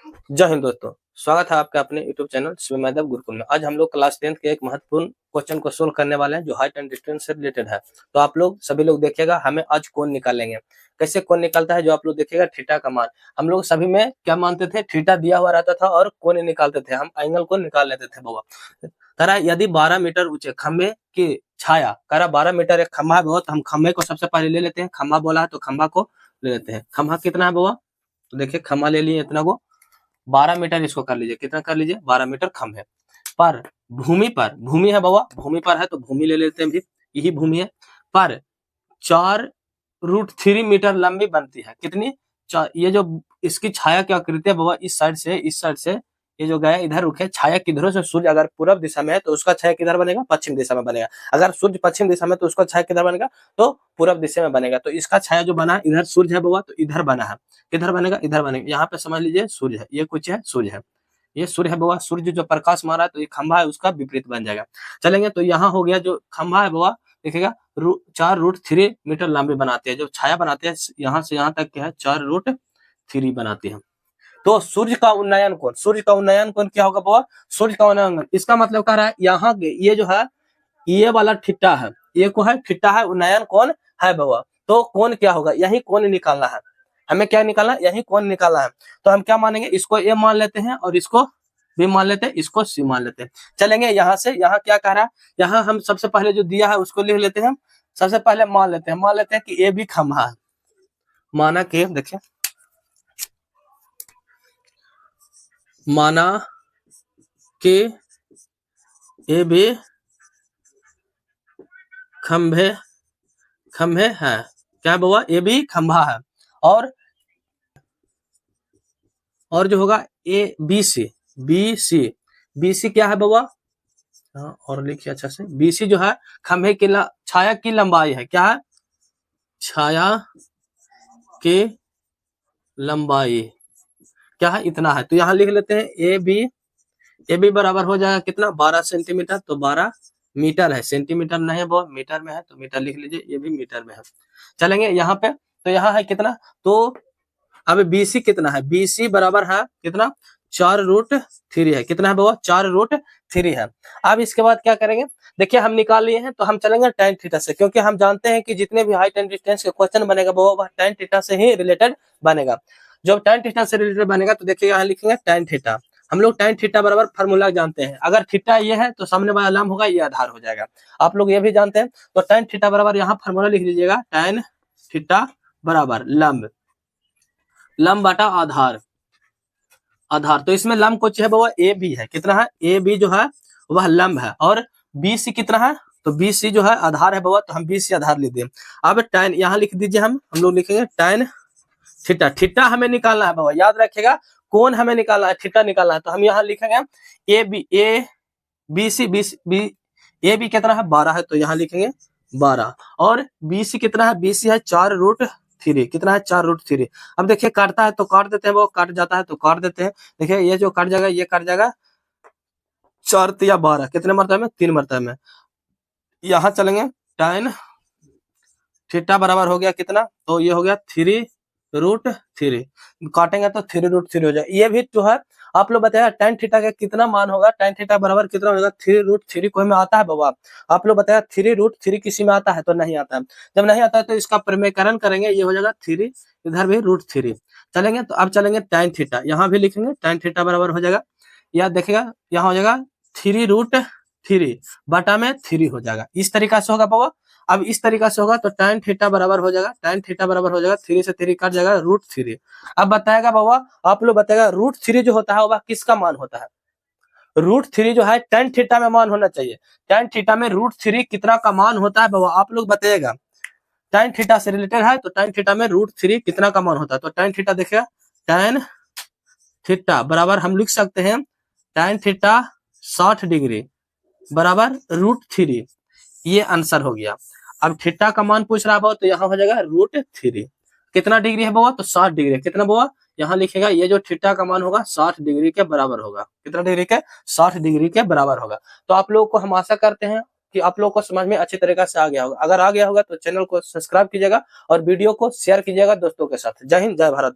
जय हिंद दोस्तों, स्वागत है आपका अपने YouTube चैनल शिव यादव गुरुकुल में। आज हम लोग क्लास 10th के एक महत्वपूर्ण क्वेश्चन को सोल्व करने वाले हैं जो हाइट एंड डिस्टेंस से रिलेटेड है। तो आप लोग सभी लोग देखिएगा, हमें आज कोण निकालेंगे। कैसे कोण निकलता है जो आप लोग देखिएगा, थीटा का मान। हम लोग सभी में क्या मानते थे, थीटा दिया हुआ रहता था और कोण निकालते थे, हम एंगल को निकाल लेते थे बाबा। करा यदि 12 मीटर ऊंचे खंभे की छाया, करा 12 मीटर एक खंभा है बाबा, तो हम खंभे को सबसे पहले ले लेते हैं। खंभा बोला है तो खंभा को ले लेते हैं। खंभा कितना है बाबा, तो देखिए खंभा ले लिए इतना को 12 मीटर, इसको कर लीजिए, कितना कर लीजिए 12 मीटर खंभे पर। भूमि पर, भूमि है बाबा, भूमि पर है तो भूमि ले लेते हैं भी, यही भूमि है। पर 4√3 मीटर लंबी बनती है। कितनी? ये जो इसकी छाया की आकृति है बाबा, इस साइड से ये जो गया इधर रुके, छाया किधरों से, सूर्य अगर पूर्व दिशा में है तो उसका छाया किधर बनेगा, पश्चिम दिशा में बनेगा। अगर सूर्य पश्चिम दिशा में तो उसका छाया किधर बनेगा, तो पूर्व दिशा में बनेगा। तो इसका छाया जो बना इधर सूर्य है बाबा, तो इधर बना है। किधर बनेगा, इधर बनेगा। यहाँ पे समझ लीजिए सूर्य है, ये कुछ है सूर्य है, ये सूर्य है बाबा। सूर्य जो प्रकाश मारा है तो ये खंभा है, उसका विपरीत बन जाएगा। चलेंगे तो यहाँ हो गया जो खंभा है बाबा, देखिएगा 4√3 मीटर लंबी बनाती है। जो छाया बनाती है यहाँ से यहाँ तक क्या है, 4√3 बनाती है। तो सूर्य का उन्नयन कोण, सूर्य का उन्नयन कोण क्या होगा बाबा, सूर्य का उन्नयन, इसका मतलब कह रहा है यहाँ ये जो है, ये वाला थीटा है, ये को है थीटा है, उन्नयन कोण है बाबा। तो कोण क्या होगा, यही कोण निकालना है हमें। क्या निकालना है, यही कोण निकालना है। तो हम क्या मानेंगे, इसको ए मान लेते हैं और इसको बी मान लेते हैं, इसको सी मान लेते हैं। चलेंगे यहाँ से, यहाँ क्या कह रहा है, यहाँ हम सबसे पहले जो दिया है उसको लिख लेते हैं। सबसे पहले मान लेते हैं कि ए भी खंभा है। माना कि देखिए, माना कि ए भी खंभे है। क्या बाबा, ये भी खंभा है। और जो होगा ए बी सी क्या है बाबा, और लिखिए अच्छा से। BC जो है खंभे की छाया की लंबाई है। क्या है, छाया की लंबाई क्या है, इतना है। तो यहाँ लिख लेते हैं ए बी बराबर हो जाएगा कितना, 12 सेंटीमीटर। तो 12 मीटर है, सेंटीमीटर नहीं है वो, मीटर में है, तो मीटर लिख लीजिए, ये भी मीटर में है। चलेंगे यहाँ पे, तो यहाँ है कितना, तो अब BC कितना है, BC बराबर है कितना, 4√3 है। कितना है बाबा, 4√3 है। अब इसके बाद क्या करेंगे, देखिए हम निकाल लिए हैं, तो हम चलेंगे tan थीटा से, क्योंकि हम जानते हैं कि जितने भी हाइट एंड डिस्टेंस के क्वेश्चन बनेगा वो tan थीटा से ही रिलेटेड बनेगा। जब tan थीटा से रिलेटेड बनेगा तो देखिए यहाँ लिखेंगे tan थीटा। हम लोग tan थीटा बराबर फार्मूला जानते हैं, अगर थीटा ये है तो सामने वाला लंब होगा, ये आधार हो जाएगा। आप लोग ये भी जानते हैं। तो tan थीटा बराबर यहाँ फार्मूला लिख लीजिएगा, tan थीटा बराबर लंब बटा आधार। तो इसमें लंब कुछ है बाबा, ए बी है। कितना है, ए बी जो है वह लंब है, और बी सी कितना है, तो बी सी जो है आधार है बाबा, तो हम बी सी आधार लिख दिए। अब tan यहाँ लिख दीजिए, हम लोग लिखेंगे tan थीटा हमें निकालना है बाबा, याद रखिएगा। कोण हमें निकालना है, थीटा निकालना है। तो हम यहाँ लिखेंगे ए बी ए बी कितना है, 12 है, तो यहाँ लिखेंगे 12। और बी सी कितना है, बी सी है 4√3। कितना है, 4√3। अब देखिए काटता है तो काट देते हैं, वो काट जाता है तो काट देते हैं। देखिए ये जो कट जाएगा, ये कट जाएगा 4 या 12, कितने मरतबे में, 3 मरतबे में। यहाँ चलेंगे, tan थीटा बराबर हो गया कितना, तो ये हो गया 3√3। काटेंगे तो 3√3 हो जाए। ये भी जो है आप लोग बताया tan थीटा का कितना मान होगा, tan थीटा बराबर कितना होगा, 3√3 कोई में आता है बाबा। आप लोग बताया 3√3 किसी में आता है, तो नहीं आता है। जब नहीं आता है तो इसका प्रमेयकरण करेंगे, ये हो जाएगा 3, इधर भी √3। चलेंगे तो अब चलेंगे tan थीटा, यहाँ भी लिखेंगे tan थीटा बराबर हो जाएगा, या देखिएगा यहाँ हो जाएगा 3√3 बटा में 3 हो जाएगा। इस तरीका से होगा बाबा। अब इस तरीका से होगा तो tan थीटा बराबर हो जाएगा, tan थीटा बराबर हो जाएगा 3 से 3 कट जाएगा √3। अब बताएगा बाबा, आप लोग बताएगा √3 जो होता है वह किसका मान होता है। √3 जो है tan थीटा में मान होना चाहिए। tan थीटा में √3 कितना का मान होता है बाबा, आप लोग बताइएगा। tan थीटा से रिलेटेड है तो tan थीटा में √3 कितना का मान होता है। तो tan थीटा देखिएगा, tan थीटा बराबर हम लिख सकते हैं, tan थीटा 60 डिग्री बराबर √3। ये आंसर हो गया। अब थीटा का मान पूछ रहा है बाबा, तो यहाँ हो जाएगा √3। कितना डिग्री है बाबा, तो 60 डिग्री। कितना बाबा, यहाँ लिखेगा ये जो थीटा का मान होगा 60 डिग्री के बराबर होगा। कितना डिग्री के, 60 डिग्री के बराबर होगा। तो आप लोगों को हम आशा करते हैं कि आप लोगों को समझ में अच्छी तरीके से आ गया होगा। अगर आ गया होगा तो चैनल को सब्सक्राइब कीजिएगा और वीडियो को शेयर कीजिएगा दोस्तों के साथ। जय हिंद, जय भारत।